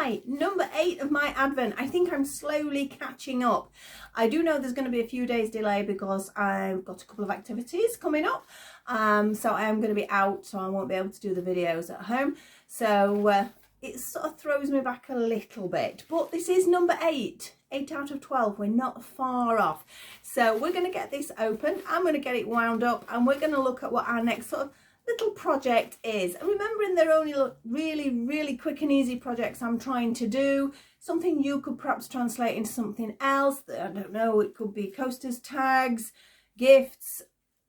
Right, number 8 of my advent. I think I'm slowly catching up. I do know there's going to be a few days delay because I've got a couple of activities coming up. So I am going to be out, so I won't be able to do the videos at home. So it sort of throws me back a little bit. But this is number 8. 8 out of 12. We're not far off. So we're going to get this open. I'm going to get it wound up and we're going to look at what our next sort of little project is. And remembering they're only really quick and easy projects I'm trying to do. Something you could perhaps translate into something else. I don't know, it could be coasters, tags, gifts,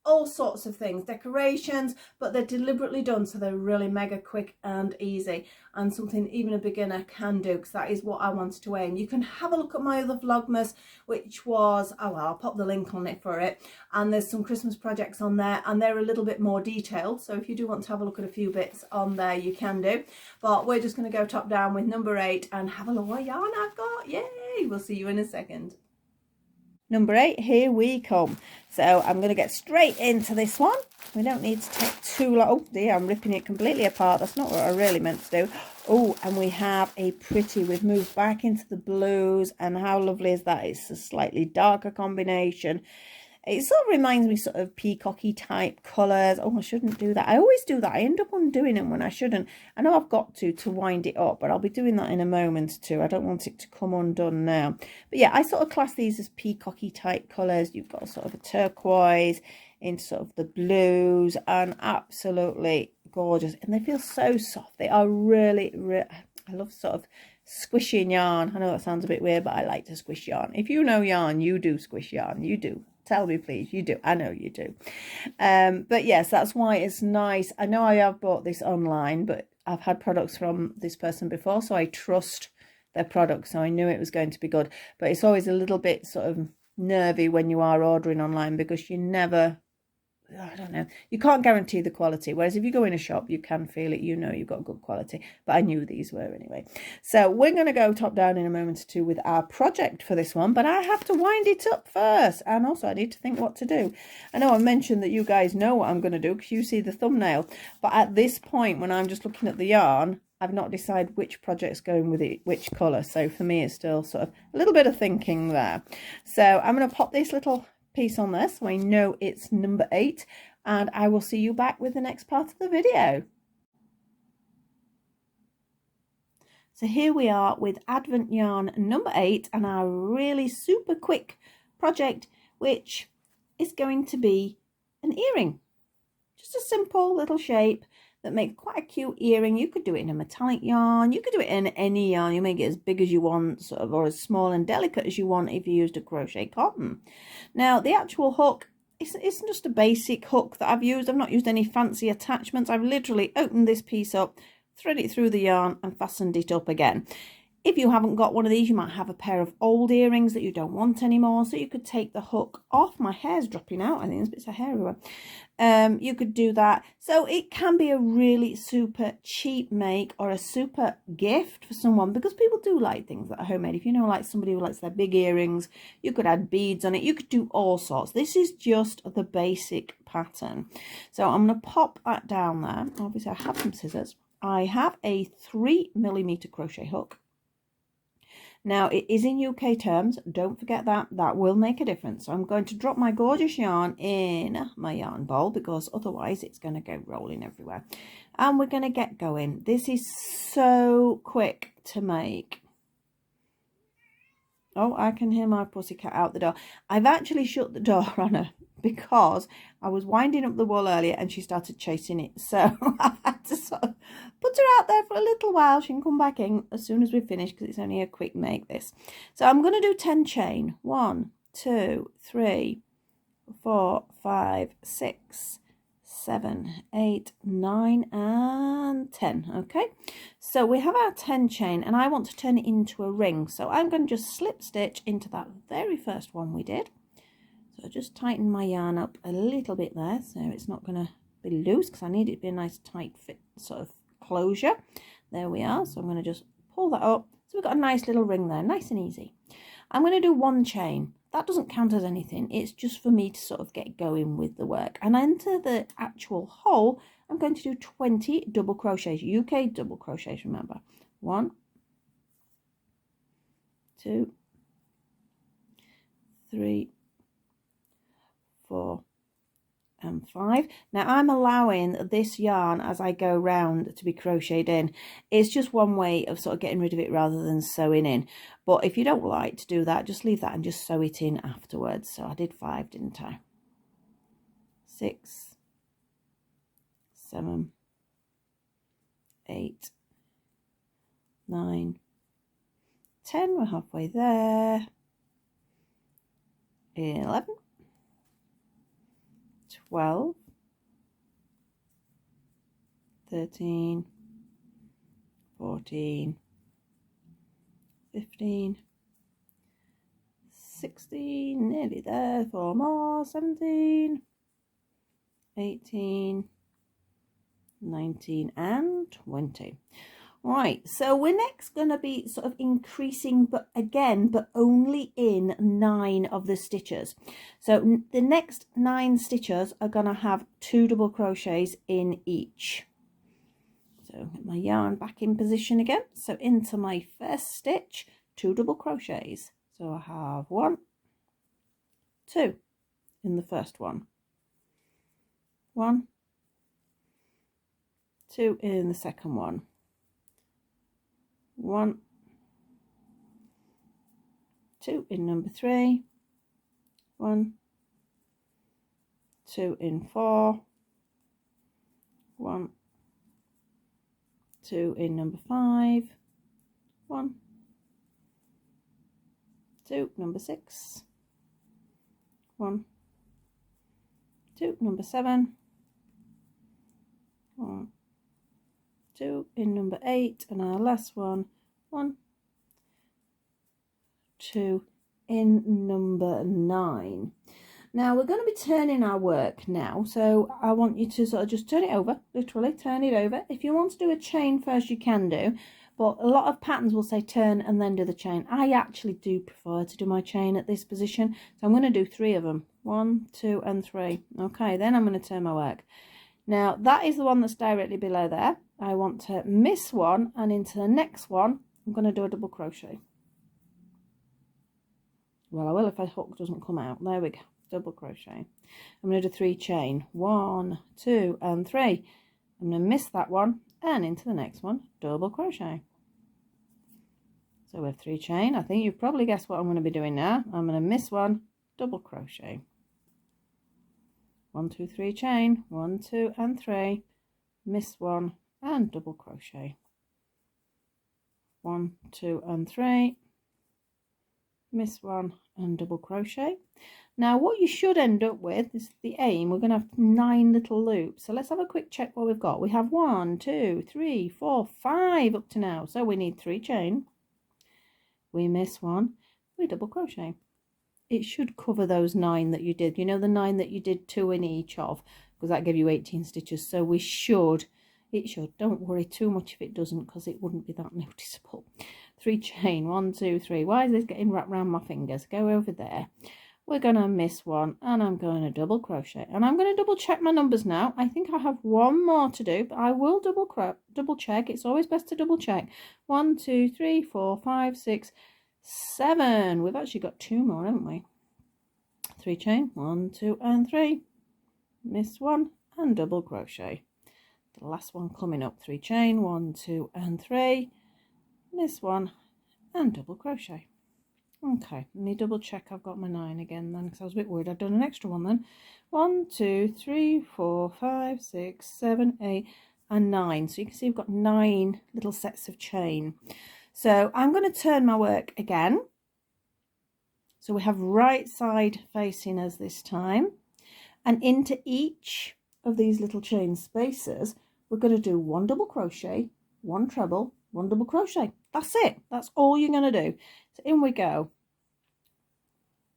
all sorts of things, decorations, but they're deliberately done so they're really mega quick and easy, and something even a beginner can do, because that is what I wanted to aim. You can have a look at my other Vlogmas, which was, oh well, I'll pop the link on it for it, and there's some Christmas projects on there and they're a little bit more detailed, so if you do want to have a look at a few bits on there you can do. But we're just going to go top down with number 8 and have a look what yarn I've got. Yay! We'll see you in a second. Number 8, here we come. So I'm going to get straight into this one. We don't need to take too long. Oh dear, I'm ripping it completely apart. That's not what I really meant to do. Oh, and we have a pretty, we've moved back into the blues, and how lovely is that? It's a slightly darker combination. It sort of reminds me sort of peacocky type colours. Oh, I shouldn't do that. I always do that. I end up undoing them when I shouldn't. I know I've got to wind it up, but I'll be doing that in a moment too. I don't want it to come undone now. But yeah, I sort of class these as peacocky type colours. You've got sort of a turquoise into sort of the blues, and absolutely gorgeous. And they feel so soft. They are really, I love sort of squishing yarn. I know that sounds a bit weird, but I like to squish yarn. If you know yarn, you do squish yarn. You do. Tell me, please. You do. I know you do. But yes, that's why it's nice. I know I have bought this online, but I've had products from this person before, so I trust their products. So I knew it was going to be good. But it's always a little bit sort of nervy when you are ordering online, because you never, I don't know, you can't guarantee the quality. Whereas if you go in a shop, you can feel it, you know you've got good quality. But I knew these were anyway. So we're going to go top down in a moment or two with our project for this one. But I have to wind it up first. And also I need to think what to do. I know I mentioned that you guys know what I'm going to do because you see the thumbnail. But at this point, when I'm just looking at the yarn, I've not decided which project's going with it, which colour. So for me, it's still sort of a little bit of thinking there. So I'm going to pop this little piece on this so I know it's number 8, and I will see you back with the next part of the video. So here we are with Advent yarn number 8 and our really super quick project, which is going to be an earring. Just a simple little shape that makes quite a cute earring. You could do it in a metallic yarn, you could do it in any yarn, you make it as big as you want, sort of, or as small and delicate as you want if you used a crochet cotton. Now the actual hook, it's just a basic hook that I've used. I've not used any fancy attachments. I've literally opened this piece up, thread it through the yarn and fastened it up again. If you haven't got one of these, you might have a pair of old earrings that you don't want anymore, so you could take the hook off. My hair's dropping out, I think there's bits of hair everywhere. You could do that. So it can be a really super cheap make or a super gift for someone, because people do like things that are homemade. If you know, like somebody who likes their big earrings, you could add beads on it. You could do all sorts. This is just the basic pattern. So I'm going to pop that down there. Obviously I have some scissors. I have a 3mm crochet hook. Now it is in UK terms, don't forget that, that will make a difference. So I'm going to drop my gorgeous yarn in my yarn bowl, because otherwise it's going to go rolling everywhere. And we're going to get going. This is so quick to make. Oh, I can hear my pussycat out the door. I've actually shut the door on her because I was winding up the wool earlier and she started chasing it. So I've had to sort of put her out there for a little while. She can come back in as soon as we finish, because it's only a quick make this. So I'm going to do 10 chain. 1, 2, 3, 4, 5, 6, 7, 8, 9 and 10. Okay, so we have our 10 chain and I want to turn it into a ring. So I'm going to just slip stitch into that very first one we did. So just tighten my yarn up a little bit there, so it's not going to be loose, because I need it to be a nice tight fit sort of closure. There we are. So I'm going to just pull that up. So we've got a nice little ring there, nice and easy. I'm going to do 1 chain. That doesn't count as anything. It's just for me to sort of get going with the work. And into the actual hole, I'm going to do 20 double crochets, UK double crochets, remember. 1, 2, 3, 4 and 5. Now I'm allowing this yarn as I go round to be crocheted in. It's just one way of sort of getting rid of it rather than sewing in, but if you don't like to do that, just leave that and just sew it in afterwards. So I did 5, didn't I? 6, 7, 8, 9, 10, we're halfway there, 11, 12, 13, 14, 15, 16, nearly there, 4 more, 17, 18, 19 and 20. Right, so we're next going to be sort of increasing, but only in 9 of the stitches. So the next 9 stitches are going to have 2 double crochets in each. So get my yarn back in position again. So into my first stitch, 2 double crochets. So I have 1, 2 in the first one, 1, 2 in the second one, 1, 2 in number 3, 1, 2 in 4, 1, 2 in number 5, 1, 2 number 6, 1, 2 number 7, 1, 2 in number 8, and our last one, 1, 2 in number 9. Now we're going to be turning our work now, so I want you to sort of just turn it over, literally turn it over. If you want to do a chain first, you can do, but a lot of patterns will say turn and then do the chain. I actually do prefer to do my chain at this position, so I'm going to do 3 of them, 1, 2 and 3. Okay, then I'm going to turn my work. Now that is the one that's directly below there. I want to miss one, and into the next one I'm going to do a double crochet. Well, I will if my hook doesn't come out. There we go, double crochet. I'm going to do 3 chain, 1, 2 and 3. I'm going to miss that one, and into the next one, double crochet. So we have 3 chain. I think you've probably guessed what I'm going to be doing now. I'm going to miss one, double crochet. 1, 2, 3 chain, 1, 2 and 3, miss one and double crochet. 1, 2 and 3, miss one and double crochet. Now what you should end up with is the aim. We're going to have 9 little loops. So let's have a quick check what we've got. We have 1, 2, 3, 4, 5 up to now. So we need 3 chain. We miss one, we double crochet. It should cover those 9 that you did. You know, the 9 that you did 2 in each of, because that gave you 18 stitches. So it should. Don't worry too much if it doesn't, because it wouldn't be that noticeable. 3 chain, 1, 2, 3. Why is this getting wrapped around my fingers? Go over there. We're going to miss one, and I'm going to double crochet. And I'm going to double check my numbers now. I think I have 1 more to do, but I will double check. It's always best to double check. 1, 2, 3, 4, 5, 6, 7. We've actually got 2 more, haven't we? 3 chain, 1, 2 and 3. Miss one and double crochet. The last one coming up, 3 chain, 1, 2 and 3. Miss one and double crochet. Okay, let me double check I've got my 9 again then, because I was a bit worried I'd done an extra one then. 1, 2, 3, 4, 5, 6, 7, 8 and 9. So you can see we've got 9 little sets of chain. So I'm going to turn my work again. So we have right side facing us this time, and into each of these little chain spaces we're going to do 1 double crochet, 1 treble, 1 double crochet. That's it. That's all you're going to do. So in we go.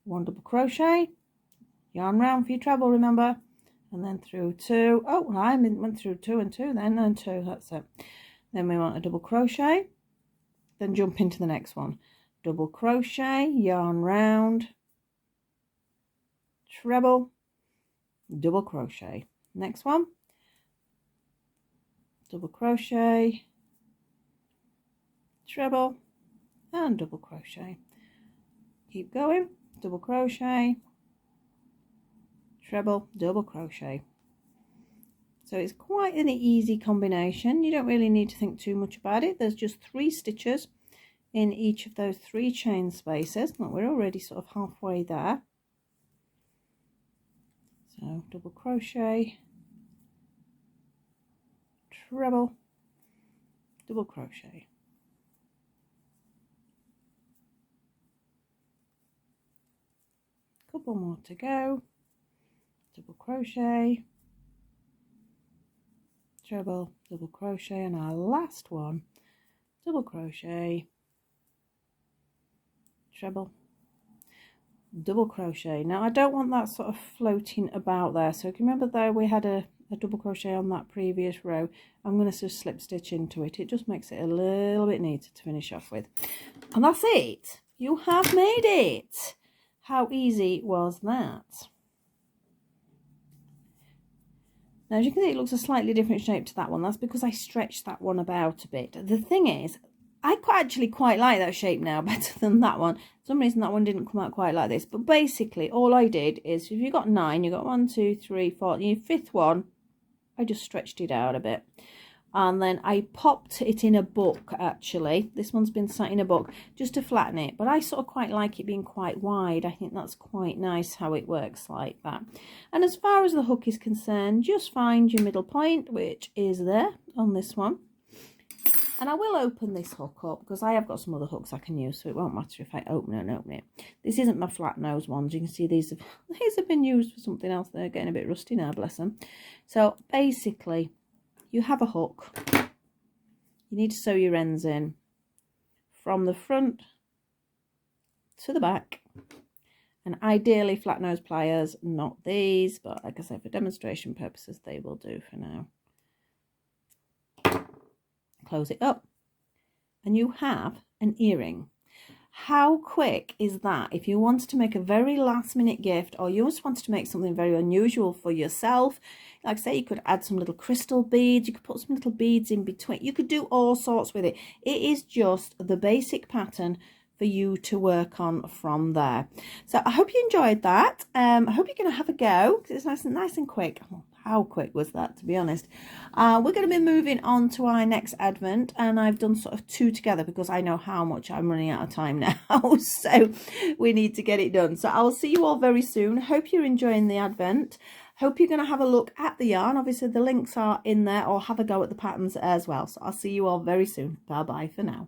1 double crochet, yarn round for your treble, remember, and then through 2. Oh, I went through 2 and 2 then, and 2. That's it. Then we want a double crochet, then jump into the next one. Double crochet, yarn round, treble, double crochet. Next one, double crochet, treble and double crochet. keep going, double crochet, treble, double crochet. So it's quite an easy combination. You don't really need to think too much about it. There's just 3 stitches in each of those 3 chain spaces. Look, we're already sort of halfway there. So double crochet, treble, double crochet. Couple more to go. Double crochet, treble, double crochet, and our last one, double crochet, treble, double crochet. Now I don't want that sort of floating about there, so if you remember there we had a double crochet on that previous row. I'm going to just slip stitch into it. It just makes it a little bit neater to finish off with. And that's it. You have made it. How easy was that? Now, as you can see, it looks a slightly different shape to that one. That's because I stretched that one about a bit. The thing is, I actually quite like that shape now better than that one. For some reason, that one didn't come out quite like this. But basically, all I did is, if you've got 9, you've got 1, 2, 3, 4. Your 5th one, I just stretched it out a bit. And then I popped it in a book, actually. This one's been sat in a book just to flatten it. But I sort of quite like it being quite wide. I think that's quite nice how it works like that. And as far as the hook is concerned, just find your middle point, which is there on this one. And I will open this hook up because I have got some other hooks I can use, so it won't matter if I open it and open it. This isn't my flat nose ones. You can see these have been used for something else. They're getting a bit rusty now, bless them. So basically, you have a hook. You need to sew your ends in from the front to the back. And ideally flat nose pliers, not these, but like I said, for demonstration purposes, they will do for now. Close it up and you have an earring. How quick is that? If you wanted to make a very last minute gift, or you just wanted to make something very unusual for yourself, like say you could add some little crystal beads, you could put some little beads in between, you could do all sorts with it. It is just the basic pattern for you to work on from there. So I hope you enjoyed that. I hope you're going to have a go because it's nice and quick. Oh, how quick was that, to be honest? We're going to be moving on to our next advent, and I've done sort of 2 together because I know how much I'm running out of time now. So we need to get it done. So I'll see you all very soon. Hope you're enjoying the advent. Hope you're going to have a look at the yarn. Obviously the links are in there, or have a go at the patterns as well. So I'll see you all very soon. Bye bye for now.